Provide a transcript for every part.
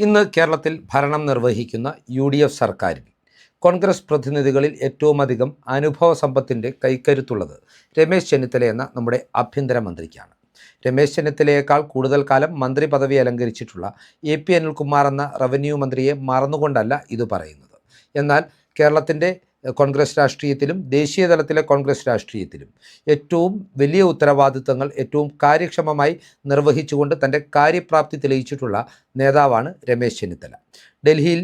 ഇന്ന് കേരളത്തിൽ ഭരണം നിർവഹിക്കുന്ന UDF സർക്കാരിൽ കോൺഗ്രസ് പ്രതിനിധികളിൽ ഏറ്റവുമധികം അനുഭവ സമ്പത്തിൻ്റെ കൈക്കരുത്തുള്ളത് രമേശ് ചെന്നിത്തല എന്ന നമ്മുടെ ആഭ്യന്തരമന്ത്രിക്കാണ്. രമേശ് ചെന്നിത്തലയേക്കാൾ കൂടുതൽ കാലം മന്ത്രി പദവി അലങ്കരിച്ചിട്ടുള്ള AP അനിൽകുമാർ എന്ന റവന്യൂ മന്ത്രിയെ മറന്നുകൊണ്ടല്ല ഇത് പറയുന്നത്. എന്നാൽ കേരളത്തിൻ്റെ കോൺഗ്രസ് രാഷ്ട്രീയത്തിലും ദേശീയ തലത്തിലെ കോൺഗ്രസ് രാഷ്ട്രീയത്തിലും ഏറ്റവും വലിയ ഉത്തരവാദിത്തങ്ങൾ ഏറ്റവും കാര്യക്ഷമമായി നിർവഹിച്ചുകൊണ്ട് തൻ്റെ കാര്യപ്രാപ്തി തെളിയിച്ചിട്ടുള്ള നേതാവാണ് രമേശ് ചെന്നിത്തല. ഡൽഹിയിൽ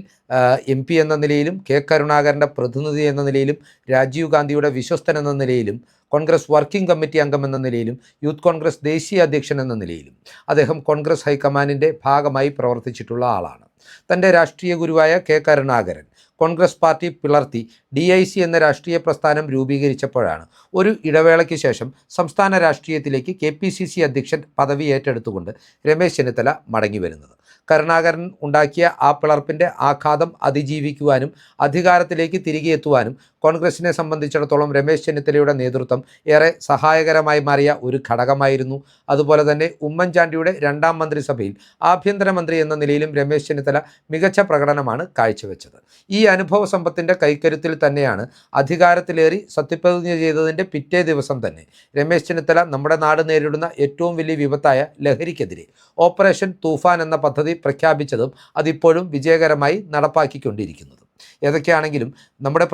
MP എന്ന നിലയിലും കരുണാകരൻ്റെ പ്രതിനിധി എന്ന നിലയിലും രാജീവ് ഗാന്ധിയുടെ വിശ്വസ്തൻ എന്ന നിലയിലും കോൺഗ്രസ് വർക്കിംഗ് കമ്മിറ്റി അംഗം എന്ന നിലയിലും യൂത്ത് കോൺഗ്രസ് ദേശീയ അധ്യക്ഷൻ എന്ന നിലയിലും അദ്ദേഹം കോൺഗ്രസ് ഹൈക്കമാൻഡിൻ്റെ ഭാഗമായി പ്രവർത്തിച്ചിട്ടുള്ള ആളാണ്. തൻ്റെ രാഷ്ട്രീയ ഗുരുവായ കരുണാകരൻ കോൺഗ്രസ് പാർട്ടി പിളർത്തി DIC എന്ന രാഷ്ട്രീയ പ്രസ്ഥാനം രൂപീകരിച്ചപ്പോഴാണ് ഒരു ഇടവേളയ്ക്ക് ശേഷം സംസ്ഥാന രാഷ്ട്രീയത്തിലേക്ക് KPCC അധ്യക്ഷൻ പദവി ഏറ്റെടുത്തുകൊണ്ട് രമേശ് ചെന്നിത്തല മടങ്ങി വരുന്നത്. കരുണാകരൻ ഉണ്ടാക്കിയ ആ പിളർപ്പിൻ്റെ ആഘാതം അതിജീവിക്കുവാനും അധികാരത്തിലേക്ക് തിരികെ എത്തുവാനും കോൺഗ്രസിനെ സംബന്ധിച്ചിടത്തോളം രമേശ് ചെന്നിത്തലയുടെ നേതൃത്വം ഏറെ സഹായകരമായി മാറിയ ഒരു ഘടകമായിരുന്നു. അതുപോലെ തന്നെ ഉമ്മൻചാണ്ടിയുടെ രണ്ടാം മന്ത്രിസഭയിൽ ആഭ്യന്തരമന്ത്രി എന്ന നിലയിലും രമേശ് ചെന്നിത്തല മികച്ച പ്രകടനമാണ് കാഴ്ചവെച്ചത്. ഈ അനുഭവ സമ്പത്തിൻ്റെ കൈക്കരുത്തിൽ തന്നെയാണ് അധികാരത്തിലേറി സത്യപ്രതിജ്ഞ ചെയ്തതിൻ്റെ പിറ്റേ ദിവസം തന്നെ രമേശ് ചെന്നിത്തല നമ്മുടെ നാട് നേരിടുന്ന ഏറ്റവും വലിയ വിപത്തായ ലഹരിക്കെതിരെ ഓപ്പറേഷൻ തൂഫാൻ എന്ന പദ്ധതി പ്രഖ്യാപിച്ചതും അതിപ്പോഴും വിജയകരമായി നടപ്പാക്കിക്കൊണ്ടിരിക്കുന്നതും. ഏതൊക്കെയാണെങ്കിലും നമ്മുടെ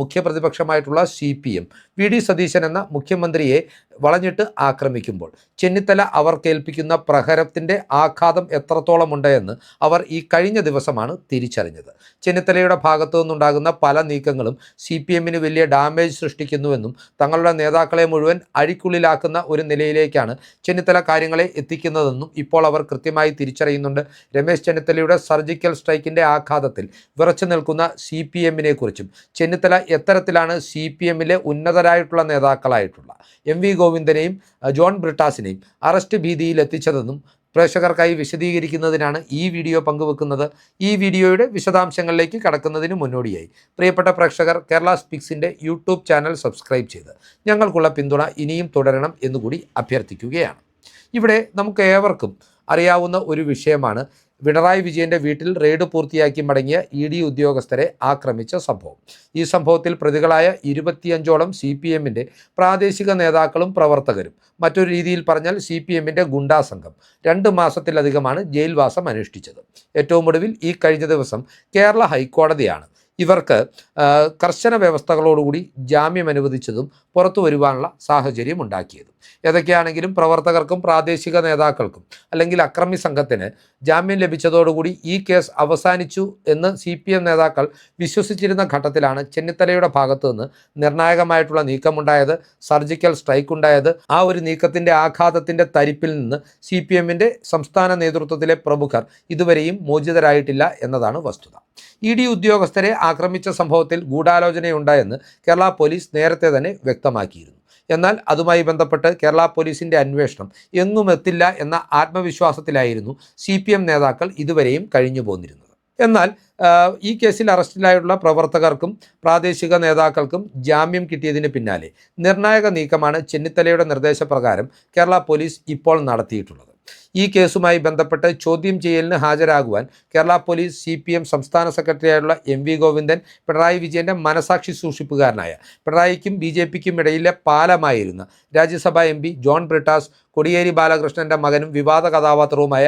മുഖ്യ പ്രതിപക്ഷമായിട്ടുള്ള CPM VD സതീശൻ എന്ന മുഖ്യമന്ത്രിയെ വളഞ്ഞിട്ട് ആക്രമിക്കുമ്പോൾ ചെന്നിത്തല അവർ കേൾപ്പിക്കുന്ന പ്രഹരത്തിൻ്റെ ആഘാതം എത്രത്തോളം ഉണ്ടെന്ന് അവർ ഈ കഴിഞ്ഞ ദിവസമാണ് തിരിച്ചറിഞ്ഞത്. ചെന്നിത്തലയുടെ ഭാഗത്തു നിന്നുണ്ടാകുന്ന പല നീക്കങ്ങളും CPMന് വലിയ ഡാമേജ് സൃഷ്ടിക്കുന്നുവെന്നും തങ്ങളുടെ നേതാക്കളെ മുഴുവൻ അഴിക്കുള്ളിലാക്കുന്ന ഒരു നിലയിലേക്കാണ് ചെന്നിത്തല കാര്യങ്ങളെ എത്തിക്കുന്നതെന്നും ഇപ്പോൾ അവർ കൃത്യമായി തിരിച്ചറിയുന്നുണ്ട്. രമേശ് ചെന്നിത്തലയുടെ സർജിക്കൽ സ്ട്രൈക്കിൻ്റെ ആഘാതത്തിൽ വിറച്ചു നിൽക്കുന്ന CPMനെ കുറിച്ചും ചെന്നിത്തല എത്തരത്തിലാണ് CPMലെ ഉന്നതരായിട്ടുള്ള നേതാക്കളായിട്ടുള്ള MV ഗോവിന്ദനെയും ജോൺ ബ്രിട്ടാസിനെയും അറസ്റ്റ് ഭീതിയിൽ എത്തിച്ചതെന്നും പ്രേക്ഷകർക്കായി വിശദീകരിക്കുന്നതിനാണ് ഈ വീഡിയോ പങ്കുവെക്കുന്നത്. ഈ വീഡിയോയുടെ വിശദാംശങ്ങളിലേക്ക് കടക്കുന്നതിന് മുന്നോടിയായി പ്രിയപ്പെട്ട പ്രേക്ഷകർ കേരള സ്പീക്സിൻ്റെ YouTube ചാനൽ സബ്സ്ക്രൈബ് ചെയ്ത് ഞങ്ങൾക്കുള്ള പിന്തുണ ഇനിയും തുടരണം എന്നുകൂടി അഭ്യർത്ഥിക്കുകയാണ്. ഇവിടെ നമുക്ക് ഏവർക്കും അറിയാവുന്ന ഒരു വിഷയമാണ് പിണറായി വിജയൻ്റെ വീട്ടിൽ റെയ്ഡ് പൂർത്തിയാക്കി മടങ്ങിയ ED ഉദ്യോഗസ്ഥരെ ആക്രമിച്ച സംഭവം. ഈ സംഭവത്തിൽ പ്രതികളായ 25ഓളം CPMൻ്റെ പ്രാദേശിക നേതാക്കളും പ്രവർത്തകരും, മറ്റൊരു രീതിയിൽ പറഞ്ഞാൽ CPMൻ്റെ ഗുണ്ടാ സംഘം 2 മാസത്തിലധികമാണ് ജയിൽവാസം അനുഷ്ഠിച്ചത്. ഏറ്റവും ഒടുവിൽ ഈ കഴിഞ്ഞ ദിവസം കേരള ഹൈക്കോടതിയാണ് ഇവർക്ക് കർശന വ്യവസ്ഥകളോടുകൂടി ജാമ്യം അനുവദിച്ചതും പുറത്തു വരുവാനുള്ള സാഹചര്യം ഉണ്ടാക്കിയതും. ഏതൊക്കെയാണെങ്കിലും പ്രവർത്തകർക്കും പ്രാദേശിക നേതാക്കൾക്കും അല്ലെങ്കിൽ അക്രമി സംഘത്തിന് ജാമ്യം ലഭിച്ചതോടുകൂടി ഈ കേസ് അവസാനിച്ചു എന്ന് CPM നേതാക്കൾ വിശ്വസിച്ചിരുന്ന ഘട്ടത്തിലാണ് ചെന്നിത്തലയുടെ ഭാഗത്തു നിന്ന് നിർണായകമായിട്ടുള്ള നീക്കമുണ്ടായത്, സർജിക്കൽ സ്ട്രൈക്ക് ഉണ്ടായത്. ആ ഒരു നീക്കത്തിൻ്റെ ആഘാതത്തിൻ്റെ തരിപ്പിൽ നിന്ന് CPMൻ്റെ സംസ്ഥാന നേതൃത്വത്തിലെ പ്രമുഖർ ഇതുവരെയും മോചിതരായിട്ടില്ല എന്നതാണ് വസ്തുത. ED ഉദ്യോഗസ്ഥരെ ആക്രമിച്ച സംഭവത്തിൽ ഗൂഢാലോചനയുണ്ടായെന്ന് കേരള പോലീസ് നേരത്തെ തന്നെ വ്യക്തമാക്കിയിരുന്നു. എന്നാൽ അതുമായി ബന്ധപ്പെട്ട് കേരള പോലീസിൻ്റെ അന്വേഷണം എങ്ങും എത്തില്ല എന്ന ആത്മവിശ്വാസത്തിലായിരുന്നു CPM നേതാക്കൾ ഇതുവരെയും കഴിഞ്ഞു പോന്നിരുന്നത്. എന്നാൽ ഈ കേസിൽ അറസ്റ്റിലായുള്ള പ്രവർത്തകർക്കും പ്രാദേശിക നേതാക്കൾക്കും ജാമ്യം കിട്ടിയതിന് പിന്നാലെ നിർണായക നീക്കമാണ് ചെന്നിത്തലയുടെ നിർദ്ദേശപ്രകാരം കേരള പോലീസ് ഇപ്പോൾ നടത്തിയിട്ടുള്ളത്. ഈ കേസുമായി ബന്ധപ്പെട്ട് ചോദ്യം ചെയ്യലിന് ഹാജരാകുവാൻ കേരള പോലീസ് CPM സംസ്ഥാന സെക്രട്ടറിയായുള്ള MV ഗോവിന്ദൻ, പിണറായി വിജയൻ്റെ മനസാക്ഷി സൂക്ഷിപ്പുകാരനായ പിണറായിക്കും BJPക്കും ഇടയിലെ പാലമായിരുന്ന രാജ്യസഭാ MP ജോൺ ബ്രിട്ടാസ്, കോടിയേരി ബാലകൃഷ്ണൻ്റെ മകനും വിവാദ കഥാപാത്രവുമായ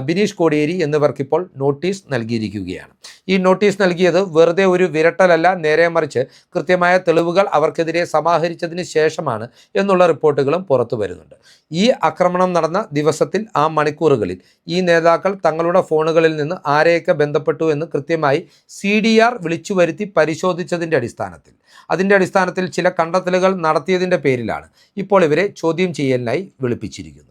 ബിനീഷ് കോടിയേരി എന്നിവർക്കിപ്പോൾ നോട്ടീസ് നൽകിയിരിക്കുകയാണ്. ഈ നോട്ടീസ് നൽകിയത് വെറുതെ ഒരു വിരട്ടലല്ല, നേരെ മറിച്ച് കൃത്യമായ തെളിവുകൾ അവർക്കെതിരെ സമാഹരിച്ചതിന് ശേഷമാണ് എന്നുള്ള റിപ്പോർട്ടുകളും പുറത്തു വരുന്നുണ്ട്. ഈ ആക്രമണം നടന്ന ദിവസത്തിൽ ആ മണിക്കൂറുകളിൽ ഈ നേതാക്കൾ തങ്ങളുടെ ഫോണുകളിൽ നിന്ന് ആരെയൊക്കെ ബന്ധപ്പെട്ടു എന്ന് കൃത്യമായി CDR വിളിച്ചു വരുത്തി പരിശോധിച്ചതിൻ്റെ അടിസ്ഥാനത്തിൽ ചില കണ്ടെത്തലുകൾ നടത്തിയതിൻ്റെ പേരിലാണ് ഇപ്പോൾ ഇവരെ ചോദ്യം ചെയ്യലിനായി വിളിപ്പിച്ചിരിക്കുന്നത്.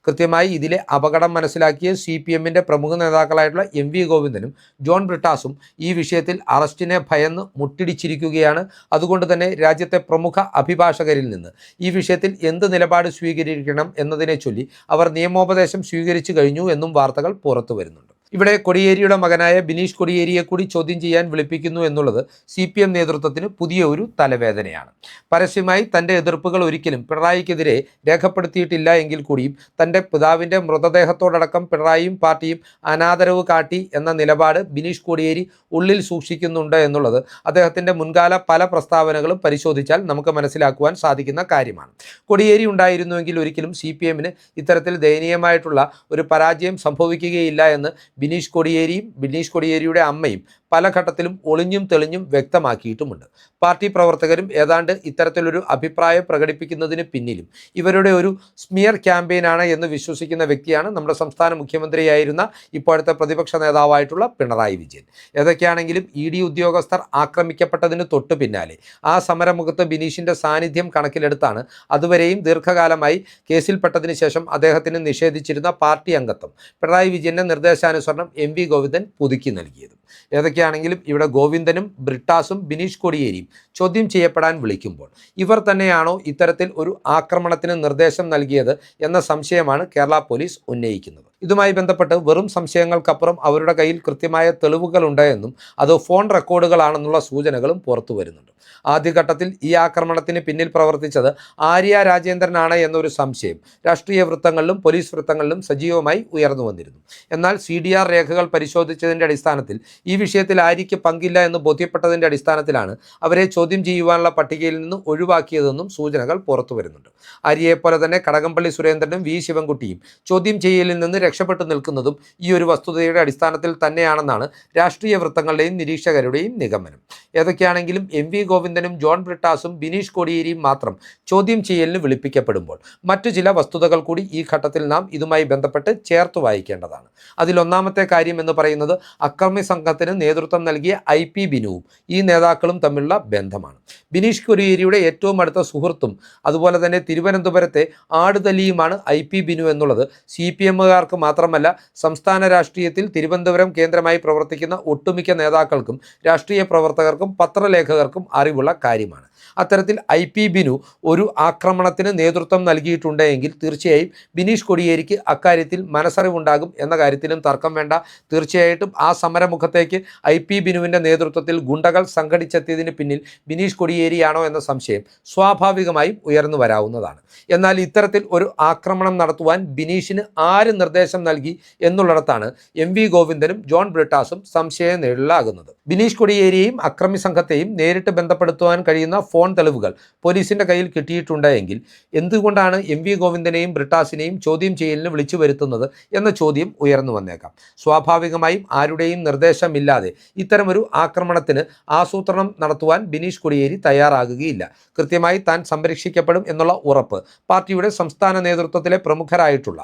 കൃത്യമായി ഇതിലെ അപകടം മനസ്സിലാക്കിയ CPMൻ്റെ പ്രമുഖ നേതാക്കളായിട്ടുള്ള MV ഗോവിന്ദനും ജോൺ ബ്രിട്ടാസും ഈ വിഷയത്തിൽ അറസ്റ്റിനെ ഭയന്ന് മുട്ടിടിച്ചിരിക്കുകയാണ്. അതുകൊണ്ട് തന്നെ രാജ്യത്തെ പ്രമുഖ അഭിഭാഷകരിൽ നിന്ന് ഈ വിഷയത്തിൽ എന്ത് നിലപാട് സ്വീകരിക്കണം എന്നതിനെ ചൊല്ലി അവർ നിയമോപദേശം സ്വീകരിച്ചു കഴിഞ്ഞു എന്നും വാർത്തകൾ പുറത്തു വരുന്നുണ്ട്. ഇവിടെ കോടിയേരിയുടെ മകനായ ബിനീഷ് കോടിയേരിയെ കൂടി ചോദ്യം ചെയ്യാൻ വിളിപ്പിക്കുന്നു എന്നുള്ളത് CPM നേതൃത്വത്തിന് പുതിയ ഒരു തലവേദനയാണ്. പരസ്യമായി തൻ്റെ എതിർപ്പുകൾ ഒരിക്കലും പിണറായിക്കെതിരെ രേഖപ്പെടുത്തിയിട്ടില്ല എങ്കിൽ കൂടിയും തൻ്റെ പിതാവിൻ്റെ മൃതദേഹത്തോടടക്കം പിണറായിയും പാർട്ടിയും അനാദരവ് കാട്ടി എന്ന നിലപാട് ബിനീഷ് കോടിയേരി ഉള്ളിൽ സൂക്ഷിക്കുന്നുണ്ട് എന്നുള്ളത് അദ്ദേഹത്തിൻ്റെ മുൻകാല പല പ്രസ്താവനകളും പരിശോധിച്ചാൽ നമുക്ക് മനസ്സിലാക്കുവാൻ സാധിക്കുന്ന കാര്യമാണ്. കോടിയേരി ഉണ്ടായിരുന്നുവെങ്കിൽ ഒരിക്കലും CPMന് ഇത്തരത്തിൽ ദയനീയമായിട്ടുള്ള ഒരു പരാജയം സംഭവിക്കുകയില്ല എന്ന് ബിനീഷ് കോടിയേരിയുടെ അമ്മയും പല ഘട്ടത്തിലും ഒളിഞ്ഞും തെളിഞ്ഞും വ്യക്തമാക്കിയിട്ടുമുണ്ട്. പാർട്ടി പ്രവർത്തകരും ഏതാണ്ട് ഇത്തരത്തിലൊരു അഭിപ്രായം പ്രകടിപ്പിക്കുന്നതിന് പിന്നിലും ഇവരുടെ ഒരു സ്മിയർ ക്യാമ്പയിനാണ് എന്ന് വിശ്വസിക്കുന്ന വ്യക്തിയാണ് നമ്മുടെ സംസ്ഥാന മുഖ്യമന്ത്രിയായിരുന്ന ഇപ്പോഴത്തെ പ്രതിപക്ഷ നേതാവായിട്ടുള്ള പിണറായി വിജയൻ. ഏതൊക്കെയാണെങ്കിലും ED ഉദ്യോഗസ്ഥർ ആക്രമിക്കപ്പെട്ടതിന് തൊട്ടു പിന്നാലെ ആ സമരമുഖത്ത് ബിനീഷിൻ്റെ സാന്നിധ്യം കണക്കിലെടുത്താണ് അതുവരെയും ദീർഘകാലമായി കേസിൽപ്പെട്ടതിന് ശേഷം അദ്ദേഹത്തിന് നിഷേധിച്ചിരുന്ന പാർട്ടി അംഗത്വം പിണറായി വിജയൻ്റെ നിർദ്ദേശാനുസരണം MV ഗോവിന്ദൻ പുതുക്കി നൽകിയത്. ഏതൊക്കെയാണെങ്കിലും ഇവിടെ ഗോവിന്ദനും ബ്രിട്ടാസും ബിനീഷ് കോടിയേരിയും ചോദ്യം ചെയ്യപ്പെടാൻ വിളിക്കുമ്പോൾ ഇവർ തന്നെയാണോ ഇത്തരത്തിൽ ഒരു ആക്രമണത്തിന് നിർദ്ദേശം നൽകിയത് എന്ന സംശയമാണ് കേരള പോലീസ് ഉന്നയിക്കുന്നത്. ഇതുമായി ബന്ധപ്പെട്ട് വെറും സംശയങ്ങൾക്കപ്പുറം അവരുടെ കയ്യിൽ കൃത്യമായ തെളിവുകളുണ്ട് എന്നും അത് ഫോൺ റെക്കോർഡുകളാണെന്നുള്ള സൂചനകളും പുറത്തു വരുന്നുണ്ട്. ആദ്യഘട്ടത്തിൽ ഈ ആക്രമണത്തിന് പിന്നിൽ പ്രവർത്തിച്ചത് ആര്യ രാജേന്ദ്രനാണ് എന്നൊരു സംശയം രാഷ്ട്രീയ വൃത്തങ്ങളിലും പോലീസ് വൃത്തങ്ങളിലും സജീവമായി ഉയർന്നു വന്നിരുന്നു. എന്നാൽ CDR രേഖകൾ പരിശോധിച്ചതിൻ്റെ അടിസ്ഥാനത്തിൽ ഈ വിഷയത്തിൽ ആര്യയ്ക്ക് പങ്കില്ല എന്ന് ബോധ്യപ്പെട്ടതിൻ്റെ അടിസ്ഥാനത്തിലാണ് അവരെ ചോദ്യം ചെയ്യുവാനുള്ള പട്ടികയിൽ നിന്ന് ഒഴിവാക്കിയതെന്നും സൂചനകൾ പുറത്തു വരുന്നുണ്ട്. ആര്യയെപ്പോലെ തന്നെ കടകംപള്ളി സുരേന്ദ്രനും V ശിവൻകുട്ടിയും ചോദ്യം ചെയ്യലിൽ നിന്ന് രക്ഷപ്പെട്ടു നിൽക്കുന്നതും ഈ ഒരു വസ്തുതയുടെ അടിസ്ഥാനത്തിൽ തന്നെയാണെന്നാണ് രാഷ്ട്രീയ വൃത്തങ്ങളുടെയും നിരീക്ഷകരുടെയും നിഗമനം. ഏതൊക്കെയാണെങ്കിലും MV ഗോവിന്ദനും ജോൺ ബ്രിട്ടാസും ബിനീഷ് കോടിയേരിയും മാത്രം ചോദ്യം ചെയ്യലിന് വിളിപ്പിക്കപ്പെടുമ്പോൾ മറ്റു ചില വസ്തുതകൾ കൂടി ഈ ഘട്ടത്തിൽ നാം ഇതുമായി ബന്ധപ്പെട്ട് ചേർത്ത് വായിക്കേണ്ടതാണ്. അതിലൊന്നാമത്തെ കാര്യം എന്ന് പറയുന്നത് അക്രമി സംഘത്തിന് നേതൃത്വം നൽകിയ IP ബിനുവും ഈ നേതാക്കളും തമ്മിലുള്ള ബന്ധമാണ്. ബിനീഷ് കോടിയേരിയുടെ ഏറ്റവും അടുത്ത സുഹൃത്തും അതുപോലെ തന്നെ തിരുവനന്തപുരത്തെ ആടുതലിയുമാണ് IP ബിനു എന്നുള്ളത് CPMകാർക്ക് മാത്രമല്ല സംസ്ഥാന രാഷ്ട്രീയത്തിൽ തിരുവനന്തപുരം കേന്ദ്രമായി പ്രവർത്തിക്കുന്ന ഒട്ടുമിക്ക നേതാക്കൾക്കും രാഷ്ട്രീയ പ്രവർത്തകർക്കും പത്രലേഖകർക്കും അറിവുള്ള കാര്യമാണ്. അത്തരത്തിൽ IP ബിനു ഒരു ആക്രമണത്തിന് നേതൃത്വം നൽകിയിട്ടുണ്ടെങ്കിൽ തീർച്ചയായും ബിനീഷ് കോടിയേരിക്ക് അക്കാര്യത്തിൽ മനസ്സറിവുണ്ടാകും എന്ന കാര്യത്തിലും തർക്കം വേണ്ട. തീർച്ചയായിട്ടും ആ സമരമുഖത്തേക്ക് IP ബിനുവിൻ്റെ നേതൃത്വത്തിൽ ഗുണ്ടകൾ സംഘടിച്ചെത്തിയതിന് പിന്നിൽ ബിനീഷ് കോടിയേരിയാണോ എന്ന സംശയം സ്വാഭാവികമായും ഉയർന്നു വരാവുന്നതാണ്. എന്നാൽ ഇത്തരത്തിൽ ഒരു ആക്രമണം നടത്തുവാൻ ബിനീഷിന് ആര് നിർദ്ദേശം നൽകി എന്നുള്ളിടത്താണ് MV ഗോവിന്ദനും ജോൺ ബ്രിട്ടാസും സംശയനിഴലാകുന്നത്. ബിനീഷ് കോടിയേരിയെയും അക്രമി സംഘത്തെയും നേരിട്ട് ബന്ധപ്പെടുത്തുവാൻ കഴിയുന്ന ഫോൺ തെളിവുകൾ പോലീസിൻ്റെ കയ്യിൽ കിട്ടിയിട്ടുണ്ടെങ്കിൽ എന്തുകൊണ്ടാണ് MV ഗോവിന്ദനെയും ബ്രിട്ടാസിനെയും ചോദ്യം ചെയ്യലിന് വിളിച്ചു വരുത്തുന്നത് എന്ന ചോദ്യം ഉയർന്നു വന്നേക്കാം. സ്വാഭാവികമായും ആരുടെയും നിർദ്ദേശമില്ലാതെ ഇത്തരമൊരു ആക്രമണത്തിന് ആസൂത്രണം നടത്തുവാൻ ബിനീഷ് കോടിയേരി തയ്യാറാകുകയില്ല. കൃത്യമായി താൻ സംരക്ഷിക്കപ്പെടും എന്നുള്ള ഉറപ്പ് പാർട്ടിയുടെ സംസ്ഥാന നേതൃത്വത്തിലെ പ്രമുഖരായിട്ടുള്ള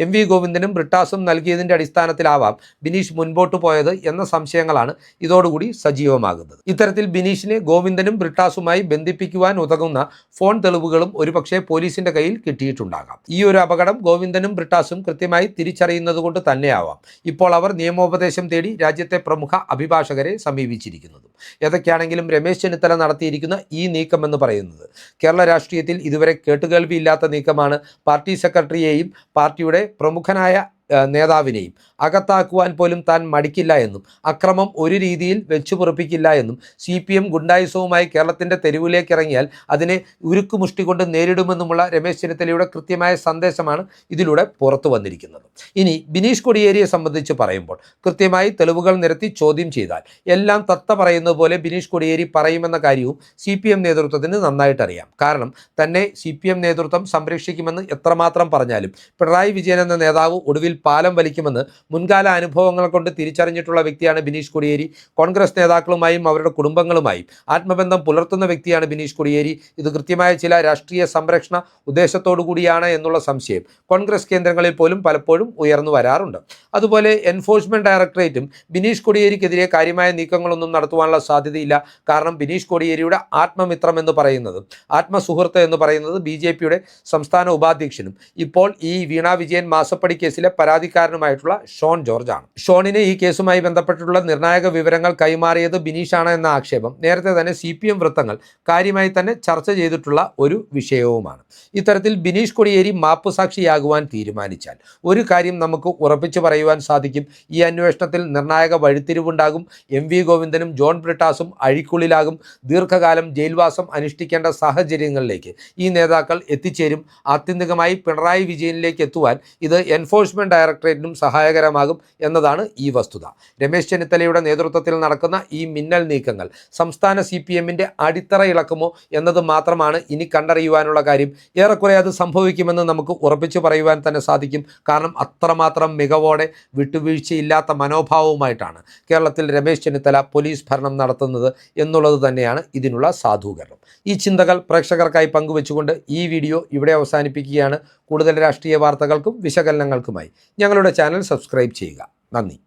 MV ഗോവിന്ദനും ബ്രിട്ടാസും നൽകിയതിൻ്റെ അടിസ്ഥാനത്തിലാവാം ബിനീഷ് മുൻപോട്ട് പോയത് എന്ന സംശയങ്ങളാണ് ഇതോടുകൂടി സജീവമാകുന്നത്. ഇത്തരത്തിൽ ബിനീഷിനെ ഗോവിന്ദനും ബ്രിട്ടാസുമായി ബന്ധിപ്പിക്കുവാൻ ഉതകുന്ന ഫോൺ തെളിവുകളും ഒരുപക്ഷെ പോലീസിന്റെ കയ്യിൽ കിട്ടിയിട്ടുണ്ടാകാം. ഈ ഒരു അപകടം ഗോവിന്ദനും ബ്രിട്ടാസും കൃത്യമായി തിരിച്ചറിയുന്നത് കൊണ്ട് തന്നെയാവാം ഇപ്പോൾ അവർ നിയമോപദേശം തേടി രാജ്യത്തെ പ്രമുഖ അഭിഭാഷകരെ സമീപിച്ചിരിക്കുന്നതും. ഏതൊക്കെയാണെങ്കിലും രമേശ് ചെന്നിത്തല നടത്തിയിരിക്കുന്ന ഈ നീക്കം എന്ന് പറയുന്നത് കേരള രാഷ്ട്രീയത്തിൽ ഇതുവരെ കേട്ടുകേൾവിയില്ലാത്ത നീക്കമാണ്. പാർട്ടി സെക്രട്ടറിയെയും പാർട്ടിയുടെ പ്രമുഖനായ നേതാവിനെയും അകത്താക്കുവാൻ പോലും താൻ മടിക്കില്ല എന്നും അക്രമം ഒരു രീതിയിൽ വെച്ചുപൊറുപ്പിക്കില്ല എന്നും CPM ഗുണ്ടായുസവുമായി കേരളത്തിൻ്റെ തെരുവിലേക്ക് ഇറങ്ങിയാൽ അതിനെ ഉരുക്കുമുഷ്ടി കൊണ്ട് നേരിടുമെന്നുമുള്ള രമേശ് ചെന്നിത്തലയുടെ കൃത്യമായ സന്ദേശമാണ് ഇതിലൂടെ പുറത്തു വന്നിരിക്കുന്നത്. ഇനി ബിനീഷ് കോടിയേരിയെ സംബന്ധിച്ച് പറയുമ്പോൾ കൃത്യമായി തെളിവുകൾ നിരത്തി ചോദ്യം ചെയ്താൽ എല്ലാം തത്ത പറയുന്നത് പോലെ ബിനീഷ് കോടിയേരി പറയുമെന്ന കാര്യവും CPM നേതൃത്വത്തിന് നന്നായിട്ടറിയാം. കാരണം തന്നെ CPM നേതൃത്വം സംരക്ഷിക്കുമെന്ന് എത്രമാത്രം പറഞ്ഞാലും പിണറായി വിജയൻ എന്ന നേതാവ് ഒടുവിൽ പാലം വലിക്കുമെന്ന് മുൻകാല അനുഭവങ്ങൾ കൊണ്ട് തിരിച്ചറിഞ്ഞിട്ടുള്ള വ്യക്തിയാണ് ബിനീഷ് കോടിയേരി. കോൺഗ്രസ് നേതാക്കളുമായും അവരുടെ കുടുംബങ്ങളുമായും ആത്മബന്ധം പുലർത്തുന്ന വ്യക്തിയാണ് ബിനീഷ് കോടിയേരി. ഇത് കൃത്യമായ ചില രാഷ്ട്രീയ സംരക്ഷണ ഉദ്ദേശത്തോടു കൂടിയാണ് എന്നുള്ള സംശയം കോൺഗ്രസ് കേന്ദ്രങ്ങളിൽ പോലും പലപ്പോഴും ഉയർന്നു വരാറുണ്ട്. അതുപോലെ എൻഫോഴ്സ്മെന്റ് ഡയറക്ടറേറ്റും ബിനീഷ് കോടിയേരിക്കെതിരെ കാര്യമായ നീക്കങ്ങളൊന്നും നടത്തുവാനുള്ള സാധ്യതയില്ല. കാരണം ബിനീഷ് കോടിയേരിയുടെ ആത്മമിത്രം എന്ന് പറയുന്നത്, ആത്മസുഹൃത്ത് എന്ന് പറയുന്നത് BJPയുടെ സംസ്ഥാന ഉപാധ്യക്ഷനും ഇപ്പോൾ ഈ വീണ വിജയൻ മാസപ്പടി കേസിലെ പരാതിക്കാരനുമായിട്ടുള്ള ഷോൺ ജോർജ് ആണ്. ഷോണിന് ഈ കേസുമായി ബന്ധപ്പെട്ടുള്ള നിർണായക വിവരങ്ങൾ കൈമാറിയത് ബിനീഷാണ് എന്ന ആക്ഷേപം നേരത്തെ തന്നെ CPM വൃത്തങ്ങൾ കാര്യമായി തന്നെ ചർച്ച ചെയ്തിട്ടുള്ള ഒരു വിഷയവുമാണ്. ഇത്തരത്തിൽ ബിനീഷ് കൊടിയേരി മാപ്പുസാക്ഷിയാകുവാൻ തീരുമാനിച്ചാൽ ഒരു കാര്യം നമുക്ക് ഉറപ്പിച്ചു പറയുവാൻ സാധിക്കും: ഈ അന്വേഷണത്തിൽ നിർണായക വഴിത്തിരിവുണ്ടാകും. MV ഗോവിന്ദനും John ബ്രിട്ടാസും അഴിക്കുള്ളിലാകും. ദീർഘകാലം ജയിൽവാസം അനുഷ്ഠിക്കേണ്ട സാഹചര്യങ്ങളിലേക്ക് ഈ നേതാക്കൾ എത്തിച്ചേരും. ആത്യന്തികമായി പിണറായി വിജയനിലേക്ക് എത്തുവാൻ ഇത് എൻഫോഴ്സ്മെന്റ് ഡയറക്ടറേറ്റിനും സഹായകരമാകും എന്നതാണ് ഈ വസ്തുത. രമേശ് ചെന്നിത്തലയുടെ നേതൃത്വത്തിൽ നടക്കുന്ന ഈ മിന്നൽ നീക്കങ്ങൾ സംസ്ഥാന CPMന്റെ അടിത്തറ ഇളക്കുമോ എന്നത് മാത്രമാണ് ഇനി കണ്ടറിയുവാനുള്ള കാര്യം. ഏറെക്കുറെ അത് സംഭവിക്കുമെന്ന് നമുക്ക് ഉറപ്പിച്ചു പറയുവാൻ തന്നെ സാധിക്കും. കാരണം അത്രമാത്രം മികവോടെ വിട്ടുവീഴ്ചയില്ലാത്ത മനോഭാവവുമായിട്ടാണ് കേരളത്തിൽ രമേശ് ചെന്നിത്തല പോലീസ് ഭരണം നടത്തുന്നത് എന്നുള്ളത് തന്നെയാണ് ഇതിനുള്ള സാധൂകരണം. ഈ ചിന്തകൾ പ്രേക്ഷകർക്കായി പങ്കുവെച്ചുകൊണ്ട് ഈ വീഡിയോ ഇവിടെ അവസാനിപ്പിക്കുകയാണ്. കൂടുതൽ രാഷ്ട്രീയ വാർത്തകൾക്കും വിശകലനങ്ങൾക്കുമായി ഞങ്ങളുടെ ചാനൽ സബ്സ്ക്രൈബ് ചെയ്യുക. നന്ദി.